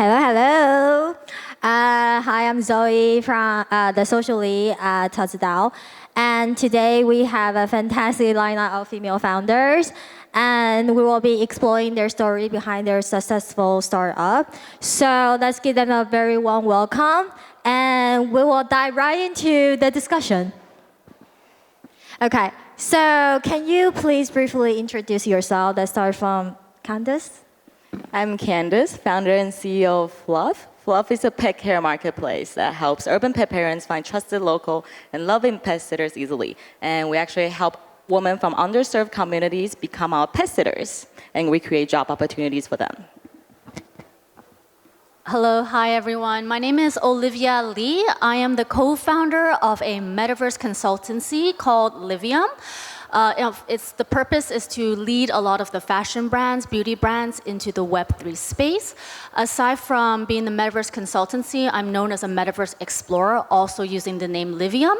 Hello, hello. Hi, I'm Zoe from the Social Lead at Touchdown. And today we have a fantastic lineup of female founders. And we will be exploring their story behind their successful startup. So let's give them a very warm welcome. And we will dive right into the discussion. Okay, so can you please briefly introduce yourself? Let's start from Candace. I'm Candace, founder and CEO of Fluff. Fluff is a pet care marketplace that helps urban pet parents find trusted local and loving pet sitters easily. And we actually help women from underserved communities become our pet sitters, and we create job opportunities for them. Hello, hi everyone. My name is Olivia Lee. I am the co-founder of a metaverse consultancy called Livium. The purpose is to lead a lot of the fashion brands, beauty brands into the Web3 space. Aside from being the metaverse consultancy, I'm known as a metaverse explorer, also using the name Livium.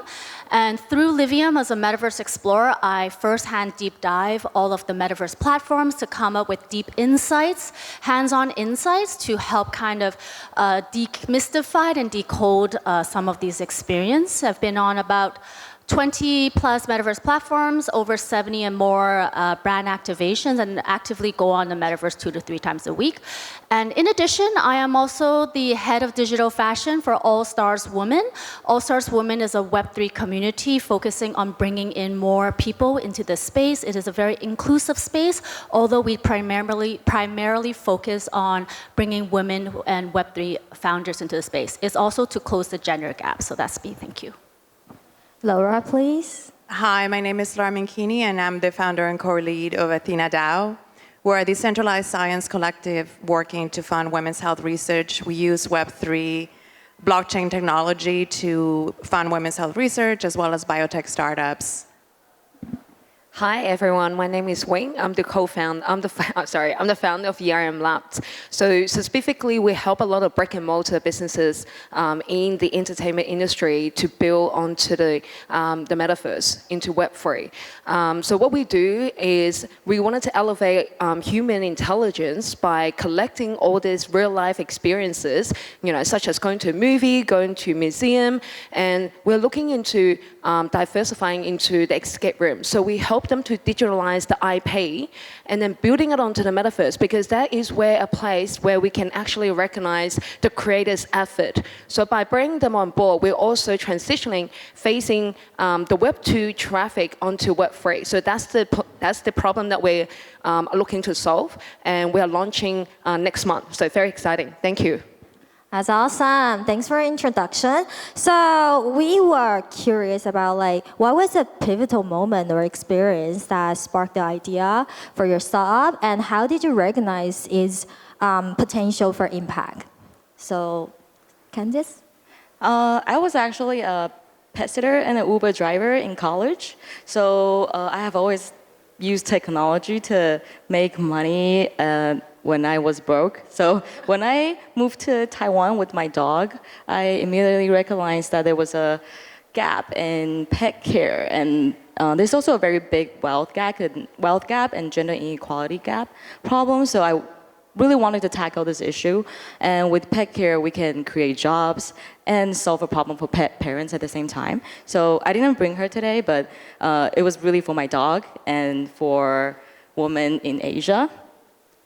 And through Livium as a metaverse explorer, I firsthand deep dive all of the metaverse platforms to come up with deep insights, hands-on insights to help kind of demystify and decode some of these experiences. I've been on about 20 plus metaverse platforms, over 70 and more brand activations, and actively go on the metaverse 2 to 3 times a week. And in addition, I am also the head of digital fashion for All Stars Women. All Stars Women is a Web3 community focusing on bringing in more people into the space. It is a very inclusive space, although we primarily focus on bringing women and Web3 founders into the space. It's also to close the gender gap. So that's me. Thank you. Laura, please. Hi, my name is Laura Minkini, and I'm the founder and core lead of Athena DAO. We're a decentralized science collective working to fund women's health research. We use Web3 blockchain technology to fund women's health research as well as biotech startups. Hi everyone, my name is Wing. I'm the co-founder. I'm the founder of ERM Labs. So specifically, we help a lot of brick and mortar businesses in the entertainment industry to build onto the metaverse into Web3. So what we do is we wanted to elevate human intelligence by collecting all these real-life experiences, such as going to a movie, going to a museum, and we're looking into diversifying into the escape room. So we help them to digitalize the IP and then building it onto the metaverse, because that is a place where we can actually recognize the creator's effort. So by bringing them on board, we're also transitioning, facing the Web2 traffic onto Web3. So that's the problem that we're looking to solve, and we are launching next month. So very exciting. Thank you. That's awesome. Thanks for the introduction. So we were curious about what was a pivotal moment or experience that sparked the idea for your startup, and how did you recognize its potential for impact? So, Candice? I was actually a pet sitter and an Uber driver in college. So I have always used technology to make money when I was broke. So when I moved to Taiwan with my dog, I immediately recognized that there was a gap in pet care, and there's also a very big wealth gap and gender inequality gap problem. So I really wanted to tackle this issue, and with pet care we can create jobs and solve a problem for pet parents at the same time. So I didn't bring her today, but it was really for my dog and for women in Asia.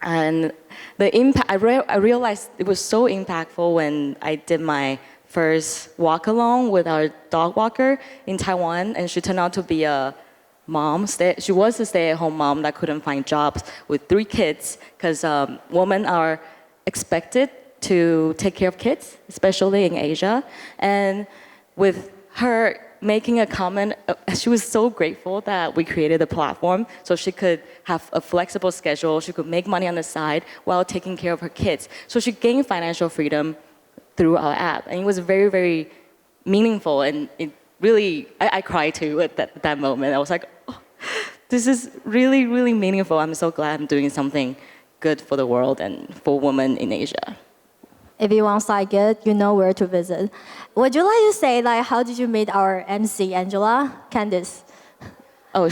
And the impact, I realized it was so impactful when I did my first walk along with our dog walker in Taiwan, and she turned out to be a mom. She was a stay-at-home mom that couldn't find jobs with 3 kids, because women are expected to take care of kids, especially in Asia. And with her making a comment, she was so grateful that we created a platform so she could have a flexible schedule, she could make money on the side while taking care of her kids. So she gained financial freedom through our app. And it was very, very meaningful, and it really, I cried too at that moment. I was like, oh, this is really, really meaningful. I'm so glad I'm doing something good for the world and for women in Asia. If you want side good, you know where to visit. Would you like to say, how did you meet our MC, Angela? Candice? Oh,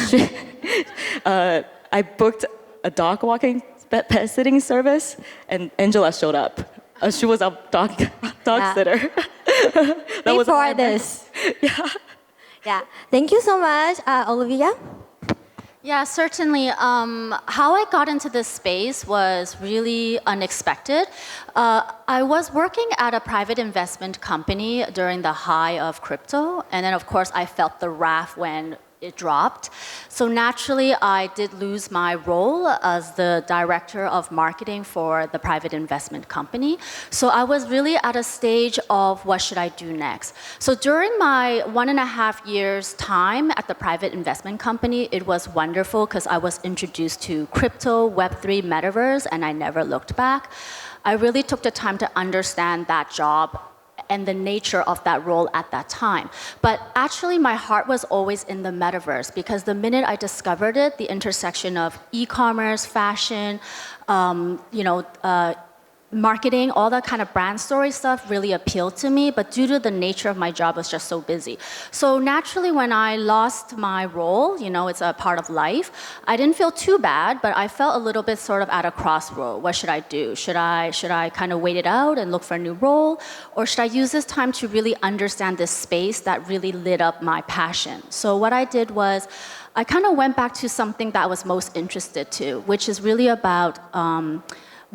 I booked a dog walking pet sitting service, and Angela showed up. She was a dog Yeah. sitter. That was Before this. Yeah. Yeah. Thank you so much, Olivia. Yeah, certainly. How I got into this space was really unexpected. I was working at a private investment company during the high of crypto, and then of course I felt the wrath when it dropped. So naturally, I did lose my role as the director of marketing for the private investment company. So I was really at a stage of what should I do next. So during my 1.5 years time at the private investment company, it was wonderful because I was introduced to crypto, Web3, metaverse, and I never looked back. I really took the time to understand that job and the nature of that role at that time. But actually, my heart was always in the metaverse because the minute I discovered it, the intersection of e-commerce, fashion, marketing, all that kind of brand story stuff really appealed to me, but due to the nature of my job, I was just so busy. So naturally, when I lost my role, it's a part of life, I didn't feel too bad, but I felt a little bit sort of at a crossroad. What should I do? Should I kind of wait it out and look for a new role? Or should I use this time to really understand this space that really lit up my passion? So what I did was, I kind of went back to something that I was most interested to, which is really about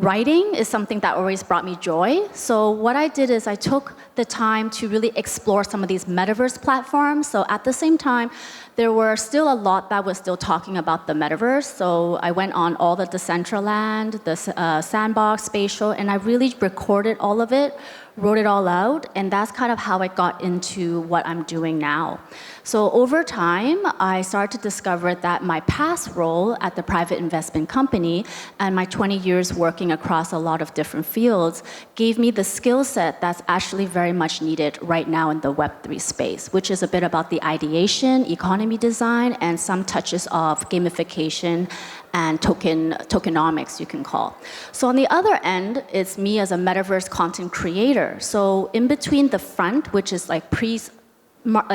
writing is something that always brought me joy. So what I did is I took the time to really explore some of these metaverse platforms. So at the same time, there were still a lot that was still talking about the metaverse. So I went on all the Decentraland, the Sandbox, Spatial, and I really recorded all of it, wrote it all out, and that's kind of how I got into what I'm doing now. So over time, I started to discover that my past role at the private investment company and my 20 years working across a lot of different fields gave me the skill set that's actually very much needed right now in the Web3 space, which is a bit about the ideation, economy design, and some touches of gamification and tokenomics, you can call. So on the other end, it's me as a metaverse content creator. So in between the front, which is like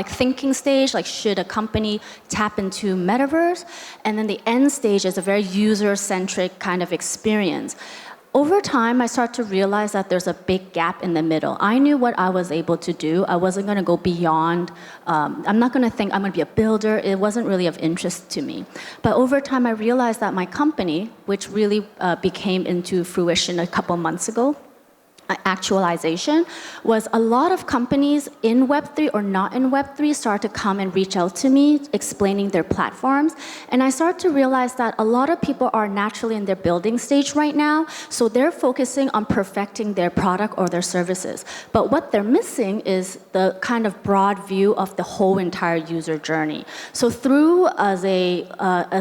thinking stage, like should a company tap into metaverse, and then the end stage is a very user-centric kind of experience. Over time, I started to realize that there's a big gap in the middle. I knew what I was able to do. I wasn't going to go beyond. I'm not going to think I'm going to be a builder. It wasn't really of interest to me. But over time, I realized that my company, which really became into fruition a couple months ago, actualization, was a lot of companies in Web3 or not in Web3 started to come and reach out to me explaining their platforms. And I started to realize that a lot of people are naturally in their building stage right now, so they're focusing on perfecting their product or their services. But what they're missing is the kind of broad view of the whole entire user journey. So through as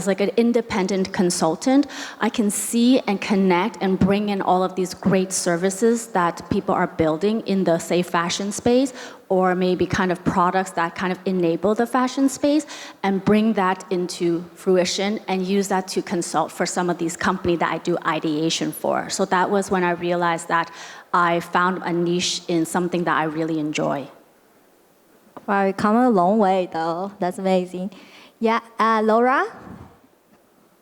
like an independent consultant, I can see and connect and bring in all of these great services that people are building in the, say, fashion space, or maybe kind of products that kind of enable the fashion space, and bring that into fruition and use that to consult for some of these companies that I do ideation for. So that was when I realized that I found a niche in something that I really enjoy. Wow, we've come a long way though. That's amazing. Yeah, Laura?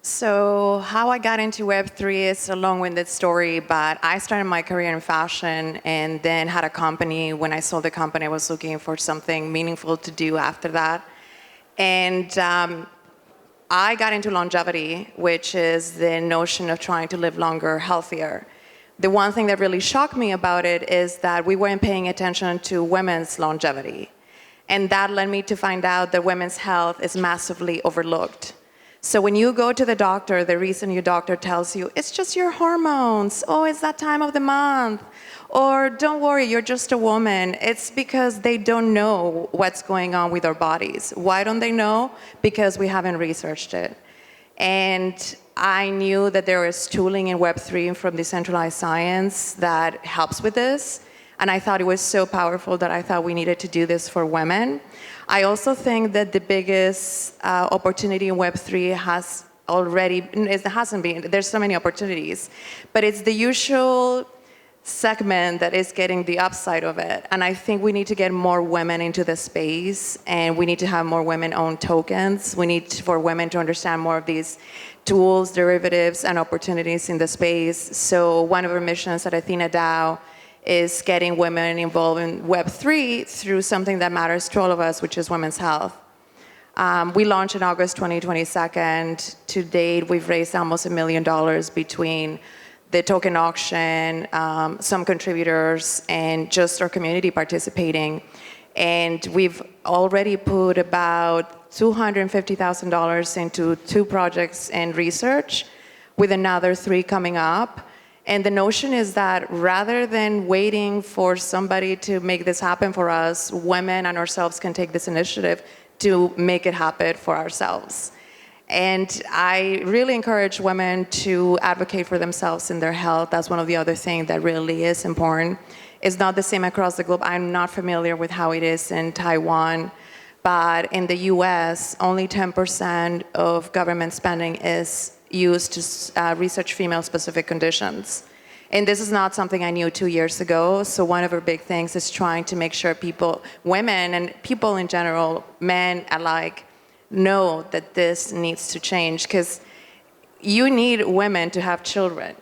So how I got into Web3 is a long-winded story, but I started my career in fashion and then had a company. When I sold the company, I was looking for something meaningful to do after that. And I got into longevity, which is the notion of trying to live longer, healthier. The one thing that really shocked me about it is that we weren't paying attention to women's longevity. And that led me to find out that women's health is massively overlooked. So when you go to the doctor, the reason your doctor tells you, it's just your hormones, oh, it's that time of the month, or don't worry, you're just a woman, it's because they don't know what's going on with our bodies. Why don't they know? Because we haven't researched it. And I knew that there is tooling in Web3 from decentralized science that helps with this. And I thought it was so powerful that I thought we needed to do this for women. I also think that the biggest opportunity in Web3 has already, it hasn't been, there's so many opportunities, but it's the usual segment that is getting the upside of it. And I think we need to get more women into the space, and we need to have more women-owned tokens. We need for women to understand more of these tools, derivatives, and opportunities in the space. So one of our missions at Athena DAO is getting women involved in Web3 through something that matters to all of us, which is women's health. We launched in August 2022. To date, we've raised almost $1 million between the token auction, some contributors, and just our community participating. And we've already put about $250,000 into 2 projects and research, with another 3 coming up. And the notion is that rather than waiting for somebody to make this happen for us, women and ourselves can take this initiative to make it happen for ourselves. And I really encourage women to advocate for themselves in their health. That's one of the other things that really is important. It's not the same across the globe. I'm not familiar with how it is in Taiwan, but in the US, only 10% of government spending is used to research female-specific conditions. And this is not something I knew 2 years ago. So one of our big things is trying to make sure people, women and people in general, men alike, know that this needs to change, because you need women to have children.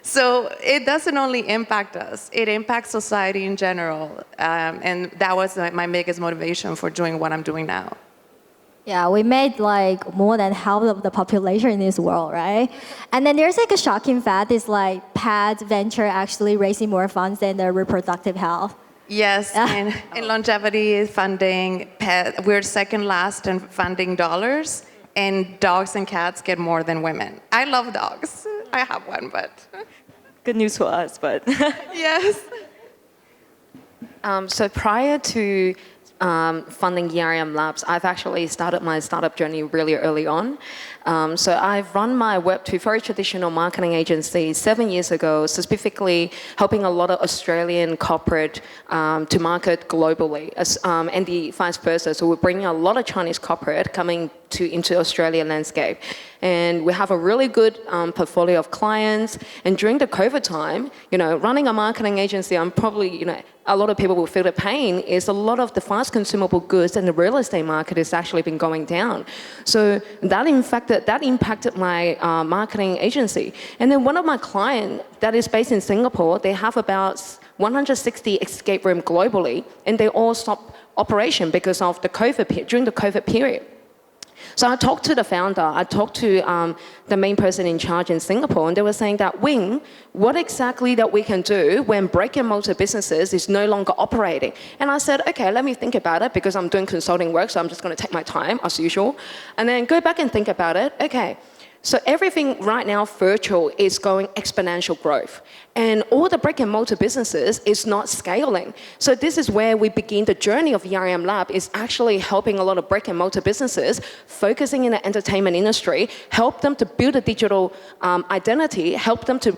So it doesn't only impact us, it impacts society in general. And that was my biggest motivation for doing what I'm doing now. Yeah, we made like more than half of the population in this world, right? And then there's like a shocking fact is like pet venture actually raising more funds than the reproductive health. Yes, in longevity funding, we're second last in funding dollars, and dogs and cats get more than women. I love dogs. I have one, but... Good news for us, but... Yes. So prior to funding ERM Labs, I've actually started my startup journey really early on. So I've run my Web2 very traditional marketing agency 7 years ago, specifically helping a lot of Australian corporate to market globally, and the vice versa. So we're bringing a lot of Chinese corporate coming into Australian landscape. And we have a really good portfolio of clients. And during the COVID time, running a marketing agency, I'm probably, a lot of people will feel the pain, is a lot of the fast consumable goods and the real estate market has actually been going down. So that impacted my marketing agency. And then one of my clients that is based in Singapore, they have about 160 escape rooms globally, and they all stopped operation because of during the COVID period. So I talked to the founder, I talked to the main person in charge in Singapore, and they were saying that, Wing, what exactly that we can do when brick and mortar businesses is no longer operating? And I said, okay, let me think about it, because I'm doing consulting work, so I'm just going to take my time as usual. And then go back and think about it. Okay, so everything right now virtual is going exponential growth. And all the brick and mortar businesses is not scaling. So this is where we begin the journey of ERM Lab, is actually helping a lot of brick and mortar businesses focusing in the entertainment industry, help them to build a digital identity, help them to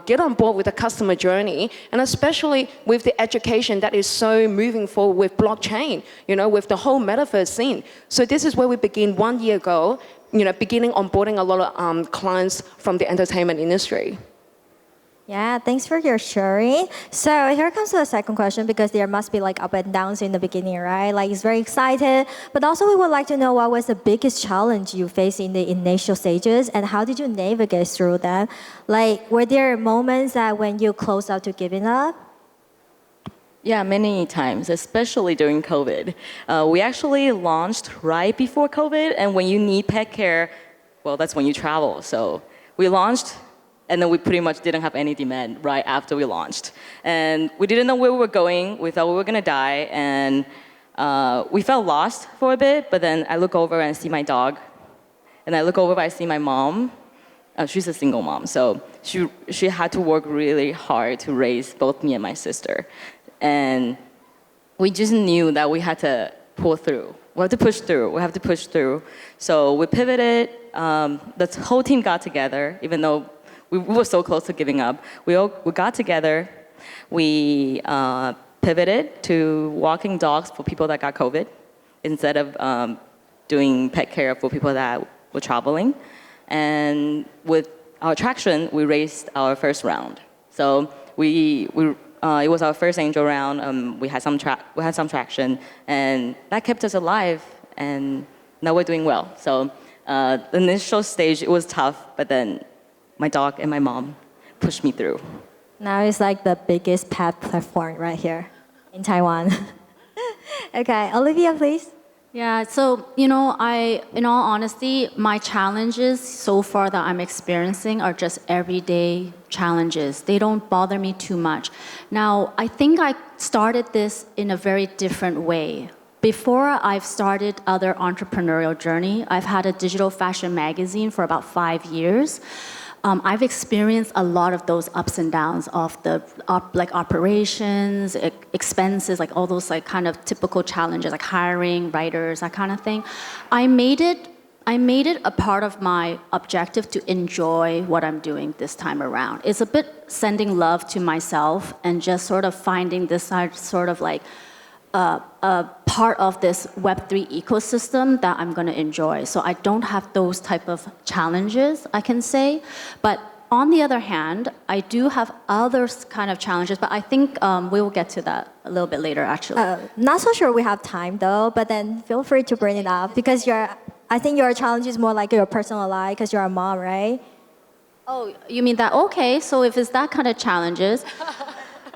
get on board with the customer journey, and especially with the education that is so moving forward with blockchain, with the whole metaverse scene. So this is where we begin 1 year ago, beginning onboarding a lot of clients from the entertainment industry. Yeah, thanks for your sharing. So here comes the second question, because there must be like up and downs in the beginning, right? Like it's very excited, but also we would like to know what was the biggest challenge you faced in the initial stages, and how did you navigate through them? Like, were there moments that when you close out to giving up? Yeah, many times, especially during COVID. We actually launched right before COVID, and when you need pet care, well, that's when you travel. So we launched, and then we pretty much didn't have any demand right after we launched. And we didn't know where we were going. We thought we were gonna die, and we felt lost for a bit, but then I look over and see my dog, and I look over and I see my mom. She's a single mom, so she had to work really hard to raise both me and my sister. And we just knew that we had to pull through. We have to push through. We have to push through. So we pivoted. The whole team got together, even though we were so close to giving up. We got together. We pivoted to walking dogs for people that got COVID instead of doing pet care for people that were traveling. And with our traction, we raised our first round. So it was our first angel round. We had some traction, and that kept us alive. And now we're doing well. So the initial stage, it was tough, but then my dog and my mom pushed me through. Now it's like the biggest pet platform right here in Taiwan. Okay, Olivia, please. Yeah, so, in all honesty, my challenges so far that I'm experiencing are just everyday challenges. They don't bother me too much. Now, I think I started this in a very different way. Before I've started other entrepreneurial journey, I've had a digital fashion magazine for about 5 years. I've experienced a lot of those ups and downs of the operations, expenses, like all those like kind of typical challenges, like hiring writers, that kind of thing. I made it a part of my objective to enjoy what I'm doing this time around. It's a bit sending love to myself and just sort of finding this sort of like a part of this Web3 ecosystem that I'm going to enjoy. So I don't have those type of challenges, I can say. But on the other hand, I do have other kind of challenges, but I think we will get to that a little bit later, actually. Not so sure we have time though, but then feel free to bring it up because I think your challenge is more like your personal life because you're a mom, right? Oh, you mean that? Okay, so if it's that kind of challenges,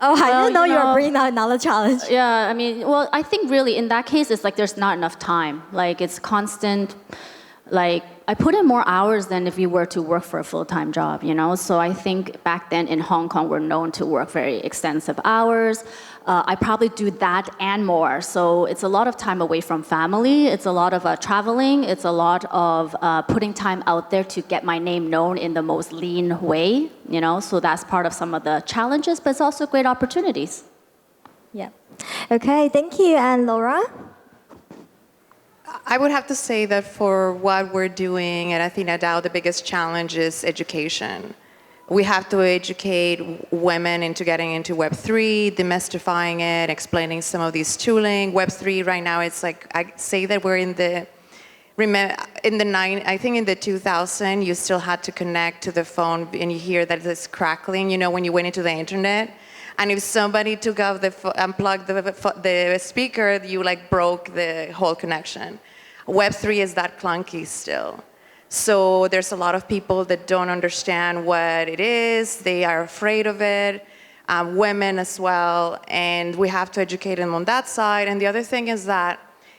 Oh, I Well, didn't know you you were know- bringing out another challenge. yeah, I mean, well, I think really in that case, it's like there's not enough time. Like it's constant, like I put in more hours than if you were to work for a full-time job, So I think back then in Hong Kong, we're known to work very extensive hours. I probably do that and more. So it's a lot of time away from family. It's a lot of traveling. It's a lot of putting time out there to get my name known in the most lean way, So that's part of some of the challenges, but it's also great opportunities. Yeah. Okay, thank you. And Laura? I would have to say that for what we're doing at Athena DAO, the biggest challenge is education. We have to educate women into getting into Web3, demystifying it, explaining some of these tooling. Web3 right now, it's like, I say that we're in the 2000, you still had to connect to the phone and you hear that it's crackling, when you went into the internet. And if somebody took off unplugged the speaker, you like broke the whole connection. Web3 is that clunky still. So there's a lot of people that don't understand what it is. They are afraid of it, women as well. And we have to educate them on that side. And the other thing is that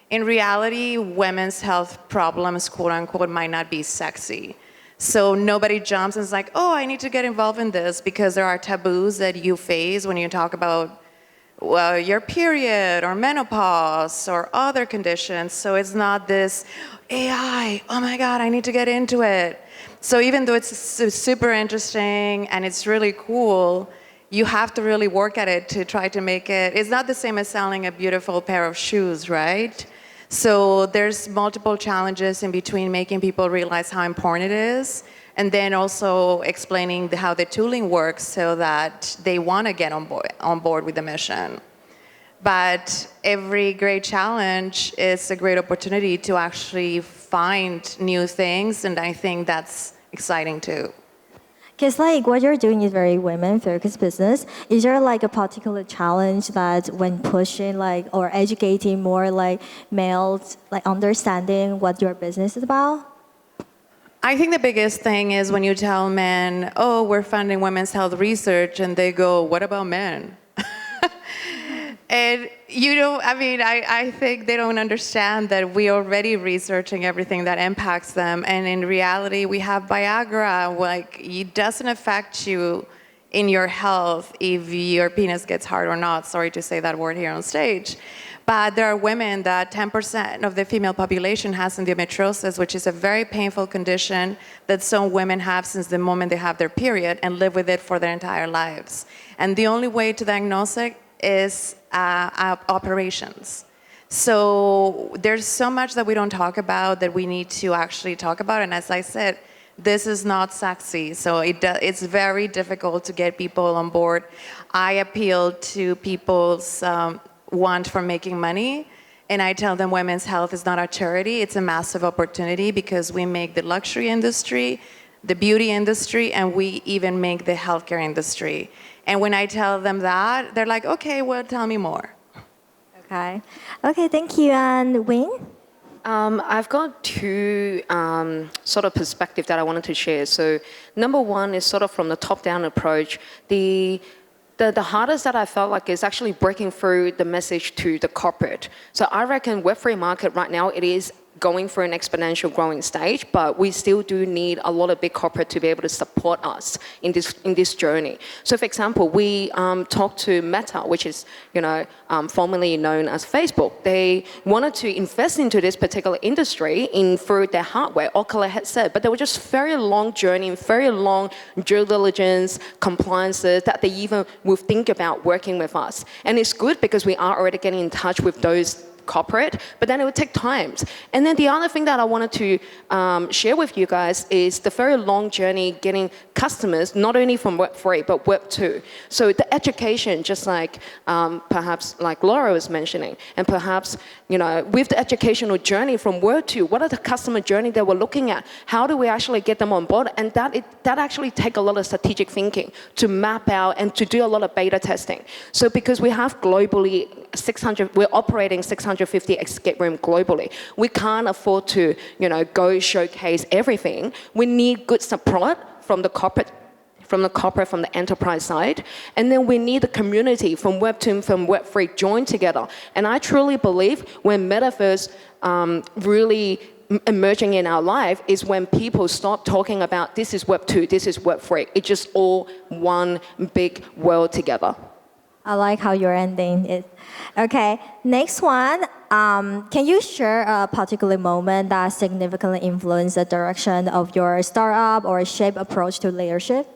in reality, women's health problems, quote unquote, might not be sexy. So nobody jumps and is like, oh, I need to get involved in this because there are taboos that you face when you talk about your period or menopause or other conditions. So it's not this AI, oh my God, I need to get into it. So even though it's super interesting and it's really cool, you have to really work at it to try to make it. It's not the same as selling a beautiful pair of shoes, right? So there's multiple challenges in between making people realize how important it is, and then also explaining how the tooling works so that they want to get on board with the mission. But every great challenge is a great opportunity to actually find new things, and I think that's exciting too. Because like what you're doing is very women-focused business. Is there like a particular challenge that when pushing like or educating more like males, like understanding what your business is about? I think the biggest thing is when you tell men, oh, we're funding women's health research, and they go, what about men? And I think they don't understand that we're already researching everything that impacts them. And in reality, we have Viagra. Like, it doesn't affect you in your health if your penis gets hard or not. Sorry to say that word here on stage. But there are women that 10% of the female population has endometriosis, which is a very painful condition that some women have since the moment they have their period and live with it for their entire lives. And the only way to diagnose it is operations. So there's so much that we don't talk about that we need to actually talk about. And as I said, this is not sexy. So it's very difficult to get people on board. I appeal to people's want for making money. And I tell them women's health is not a charity. It's a massive opportunity because we make the luxury industry, the beauty industry, and we even make the healthcare industry. And when I tell them that, they're like, okay, well, tell me more. Okay. Okay, thank you. And Wayne? I've got two sort of perspectives that I wanted to share. So number one is sort of from the top-down approach. The the hardest that I felt like is actually breaking through the message to the corporate. So I reckon Web3 market right now, it is going through an exponential growing stage, but we still do need a lot of big corporate to be able to support us in this journey. So for example, we talked to Meta, which is formerly known as Facebook. They wanted to invest into this particular industry through their hardware, Oculus headset, but there was just very long journey, very long due diligence, compliances that they even would think about working with us. And it's good because we are already getting in touch with those corporate, but then it would take time. And then the other thing that I wanted to share with you guys is the very long journey getting customers, not only from Web3, but Web2. So the education, just like perhaps like Laura was mentioning, and perhaps, with the educational journey from Web2, what are the customer journey that we're looking at? How do we actually get them on board? And that actually take a lot of strategic thinking to map out and to do a lot of beta testing. So because we have globally we're operating 650 escape room globally. We can't afford to, go showcase everything. We need good support from the corporate, from the enterprise side. And then we need the community from Web2 and from Web3 join together. And I truly believe when Metaverse really emerging in our life is when people stop talking about this is Web2, this is Web3. It's just all one big world together. I like how you're ending it. Okay, next one. Can you share a particular moment that significantly influenced the direction of your startup or shape approach to leadership?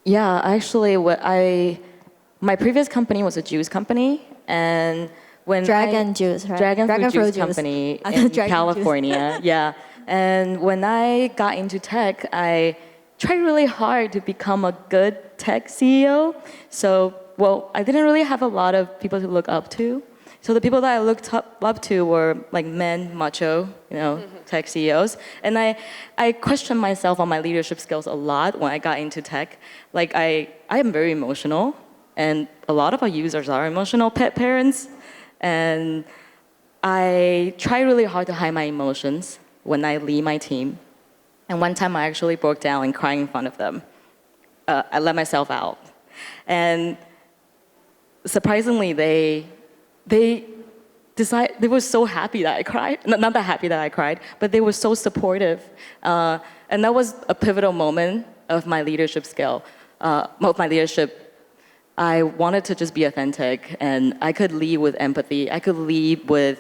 Yeah, actually, my previous company was a juice company, and when Dragon juice, right? Dragon fruit juice juice. company in California, yeah. And when I got into tech, I tried really hard to become a good tech CEO. So, I didn't really have a lot of people to look up to. So the people that I looked up to were like men, macho, tech CEOs. And I questioned myself on my leadership skills a lot when I got into tech. Like I am very emotional, and a lot of our users are emotional pet parents. And I try really hard to hide my emotions when I lead my team. And one time I actually broke down and cried in front of them. I let myself out. And surprisingly, they were so happy that I cried. Not that happy that I cried, but they were so supportive. And that was a pivotal moment of my leadership skill, of my leadership. I wanted to just be authentic, and I could lead with empathy. I could lead with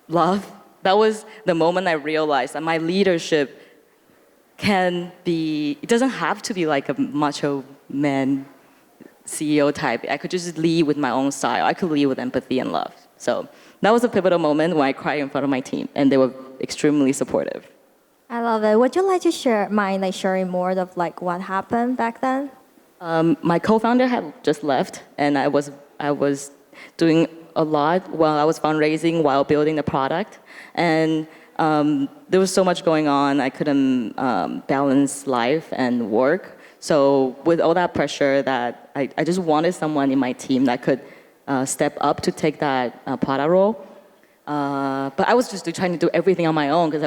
love. That was the moment I realized that my leadership it doesn't have to be like a macho man CEO type. I could just lead with my own style. I could lead with empathy and love. So that was a pivotal moment when I cried in front of my team, and they were extremely supportive. I love it. Would you like to mind sharing more of what happened back then? My co-founder had just left, and I was doing a lot while I was fundraising, while building the product, and there was so much going on. I couldn't balance life and work. So with all that pressure, that I just wanted someone in my team that could step up to take that product role. But I was just trying to do everything on my own because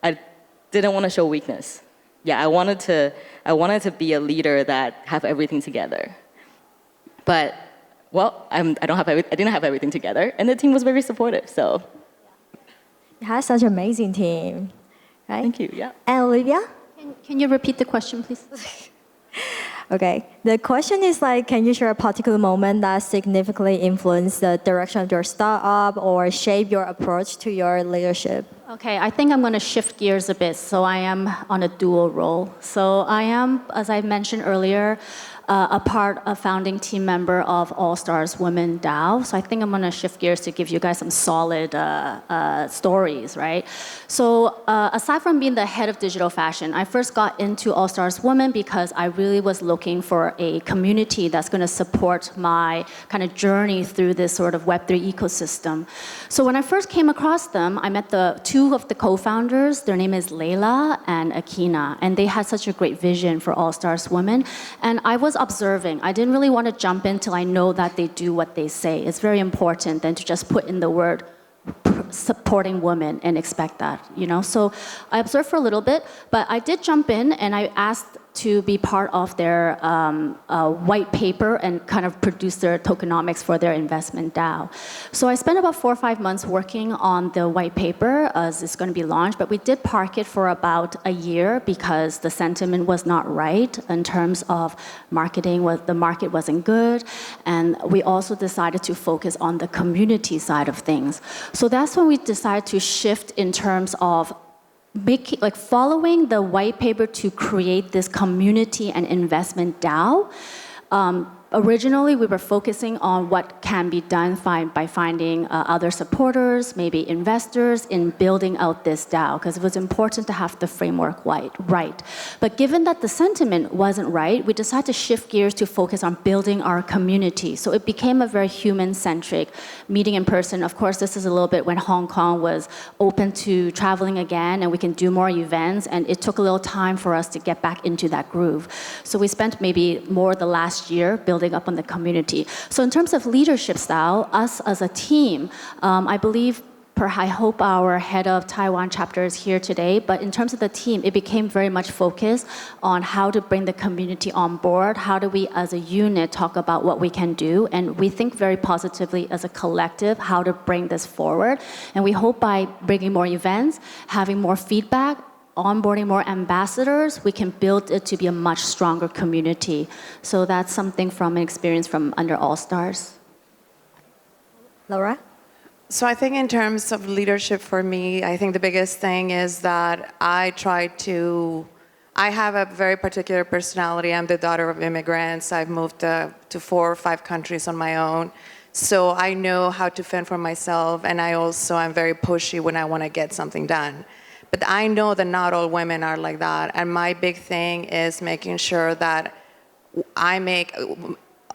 I didn't want to show weakness. Yeah, I wanted to be a leader that have everything together. But I didn't have everything together, and the team was very supportive. So You have such an amazing team, right? thank you. Yeah. And Olivia? Can you repeat the question, please? Okay. The question is can you share a particular moment that significantly influenced the direction of your startup or shape your approach to your leadership? Okay, I think I'm going to shift gears a bit. So I am on a dual role. So I am, as I mentioned earlier, a founding team member of All Stars Women DAO. So I think I'm going to shift gears to give you guys some solid stories, right? So aside from being the head of digital fashion, I first got into All Stars Women because I really was looking for a community that's going to support my kind of journey through this sort of Web3 ecosystem. So when I first came across them, I met two of the co-founders. Their name is Layla and Akina, and they had such a great vision for All Stars Women. And I was observing. I didn't really want to jump in till I know that they do what they say. It's very important than to just put in the word supporting women and expect that, So I observed for a little bit, but I did jump in and I asked to be part of their white paper and kind of produce their tokenomics for their investment DAO. So I spent about 4 or 5 months working on the white paper as it's going to be launched, but we did park it for about a year because the sentiment was not right in terms of marketing. The market wasn't good, and we also decided to focus on the community side of things. So that's when we decided to shift in terms of following the white paper to create this community and investment DAO. Originally, we were focusing on what can be done by finding other supporters, maybe investors, in building out this DAO, because it was important to have the framework right. But given that the sentiment wasn't right, we decided to shift gears to focus on building our community. So it became a very human-centric meeting in person. Of course, this is a little bit when Hong Kong was open to traveling again, and we can do more events, and it took a little time for us to get back into that groove. So we spent maybe more the last year building up on the community. So in terms of leadership style, us as a team, I believe, I hope our head of Taiwan chapter is here today, but in terms of the team, it became very much focused on how to bring the community on board, how do we as a unit talk about what we can do, and we think very positively as a collective how to bring this forward. And we hope by bringing more events, having more feedback, onboarding more ambassadors, we can build it to be a much stronger community. So that's something from an experience from under All Stars. Laura? So I think in terms of leadership for me, I think the biggest thing is that I have a very particular personality. I'm the daughter of immigrants. I've moved to 4 or 5 countries on my own. So I know how to fend for myself, and I'm very pushy when I want to get something done. But I know that not all women are like that. And my big thing is making sure that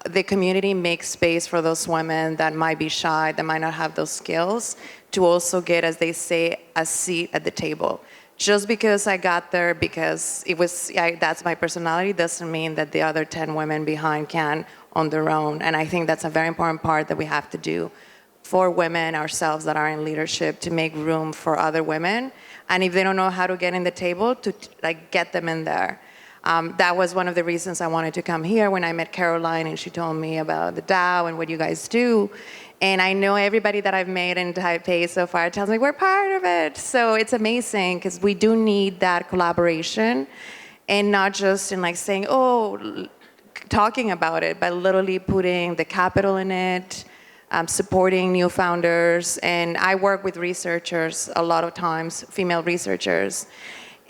the community makes space for those women that might be shy, that might not have those skills, to also get, as they say, a seat at the table. Just because I got there because that's my personality doesn't mean that the other 10 women behind can on their own. And I think that's a very important part that we have to do for women ourselves that are in leadership, to make room for other women. And if they don't know how to get in the table, to get them in there. That was one of the reasons I wanted to come here when I met Caroline and she told me about the DAO and what you guys do. And I know everybody that I've met in Taipei so far tells me we're part of it. So it's amazing because we do need that collaboration, and not just in saying, talking about it, but literally putting the capital in it, supporting new founders. And I work with researchers a lot of times, female researchers.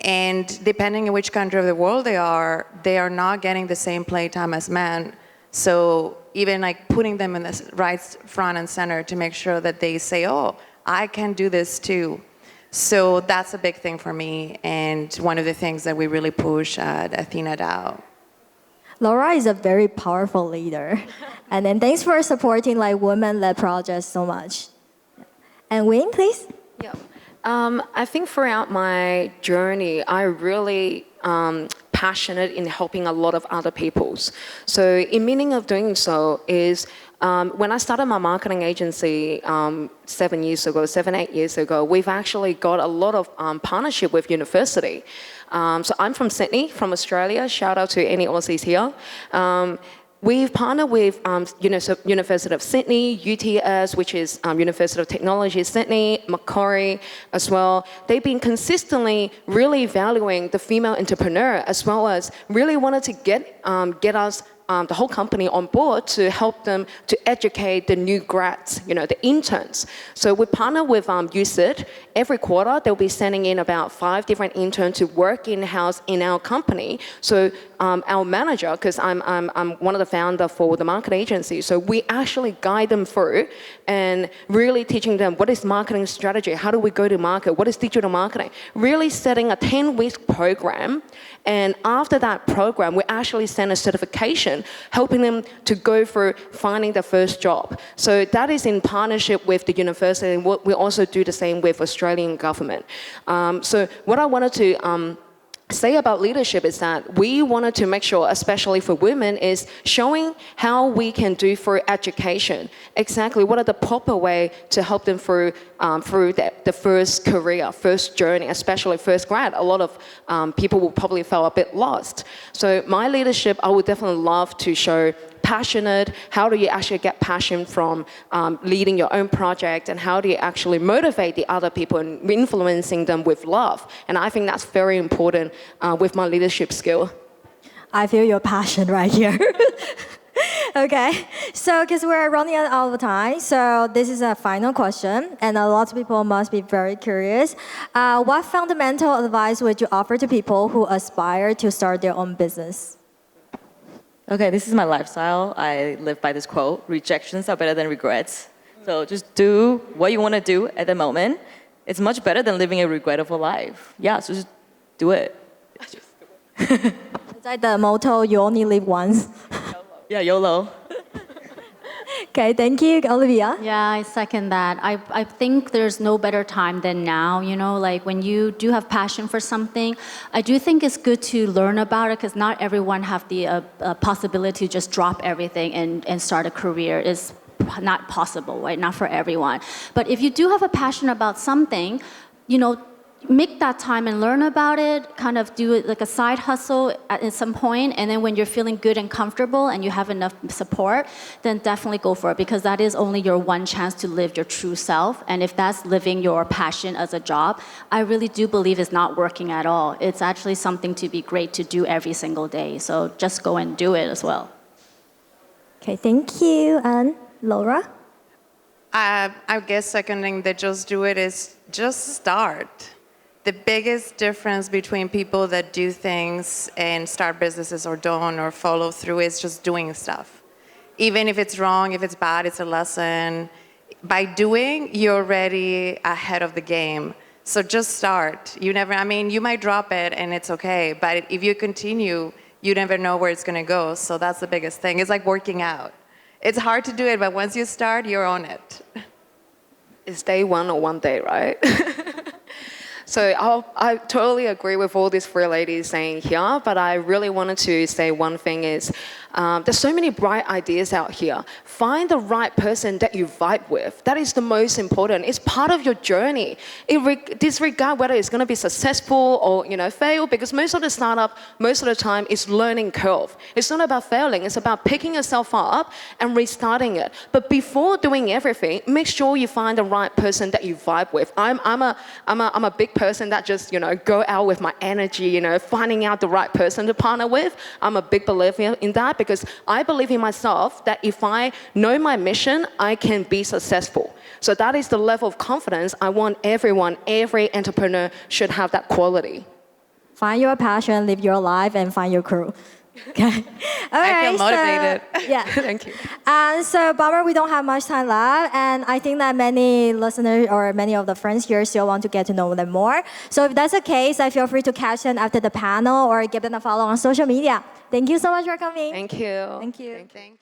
And depending on which country of the world they are not getting the same playtime as men. So even putting them in the right front and center to make sure that they say, I can do this too. So that's a big thing for me, and one of the things that we really push at Athena DAO. Laura is a very powerful leader. And then thanks for supporting women-led projects so much. And Wayne, please. Yeah. I think throughout my journey, I really passionate in helping a lot of other peoples. So in meaning of doing so is when I started my marketing agency 7, 8 years ago, we've actually got a lot of partnership with university. So I'm from Sydney, from Australia. Shout out to any Aussies here. We've partnered with University of Sydney, UTS, which is University of Technology Sydney, Macquarie as well. They've been consistently really valuing the female entrepreneur, as well as really wanted to get us the whole company on board to help them to educate the new grads, the interns. So we partner with UCIT. Every quarter, they'll be sending in about 5 different interns to work in-house in our company. So our manager, because I'm one of the founders for the marketing agency, so we actually guide them through and really teaching them what is marketing strategy, how do we go to market, what is digital marketing, really setting a 10-week program. And after that program, we actually send a certification, helping them to go through finding their first job. So that is in partnership with the university, and we also do the same with Australian government. So what I wanted to say about leadership is that we wanted to make sure, especially for women, is showing how we can do through education. Exactly what are the proper way to help them through the first career, first journey, especially first grad. A lot of people will probably feel a bit lost. So my leadership, I would definitely love to show passionate, how do you actually get passion from leading your own project, and how do you actually motivate the other people and influencing them with love. And I think that's very important with my leadership skill. I feel your passion right here. Okay, so because we're running out of time, so this is a final question, and a lot of people must be very curious. What fundamental advice would you offer to people who aspire to start their own business? Okay, this is my lifestyle. I live by this quote: rejections are better than regrets. So just do what you want to do at the moment. It's much better than living a regrettable life. Yeah, so just do it. It's like the motto, you only live once. Yeah, YOLO. Okay, thank you, Olivia. Yeah, I second that. I think there's no better time than now, you know, like when you do have passion for something, I do think it's good to learn about it because not everyone have the possibility to just drop everything and start a career. It's not possible, right? Not for everyone. But if you do have a passion about something, you know, make that time and learn about it, kind of do it like a side hustle at some point, and then when you're feeling good and comfortable and you have enough support, then definitely go for it because that is only your one chance to live your true self. And if that's living your passion as a job, I really do believe it's not working at all. It's actually something to be great to do every single day. So just go and do it as well. Okay, thank you. And Laura? I guess seconding the just do it is just start. The biggest difference between people that do things and start businesses or don't or follow through is just doing stuff. Even if it's wrong, if it's bad, it's a lesson. By doing, you're already ahead of the game. So just start. You might drop it and it's okay, but if you continue, you never know where it's gonna go. So that's the biggest thing. It's like working out. It's hard to do it, but once you start, you're on it. It's day one or one day, right? So I totally agree with all these three ladies saying here, but I really wanted to say one thing is there's so many bright ideas out here. Find the right person that you vibe with. That is the most important. It's part of your journey. Disregard whether it's going to be successful or fail, because most of the startup, most of the time, is learning curve. It's not about failing. It's about picking yourself up and restarting it. But before doing everything, make sure you find the right person that you vibe with. I'm a big person that just go out with my energy, finding out the right person to partner with. I'm a big believer in that because I believe in myself that if I know my mission, I can be successful. So that is the level of confidence I want everyone, every entrepreneur should have that quality. Find your passion, live your life, and find your crew. Okay. I feel motivated. Yeah. Thank you. So, bummer, we don't have much time left, and I think that many listeners or many of the friends here still want to get to know them more. So, if that's the case, I feel free to catch them after the panel or give them a follow on social media. Thank you so much for coming. Thank you. Thank you. Thank you.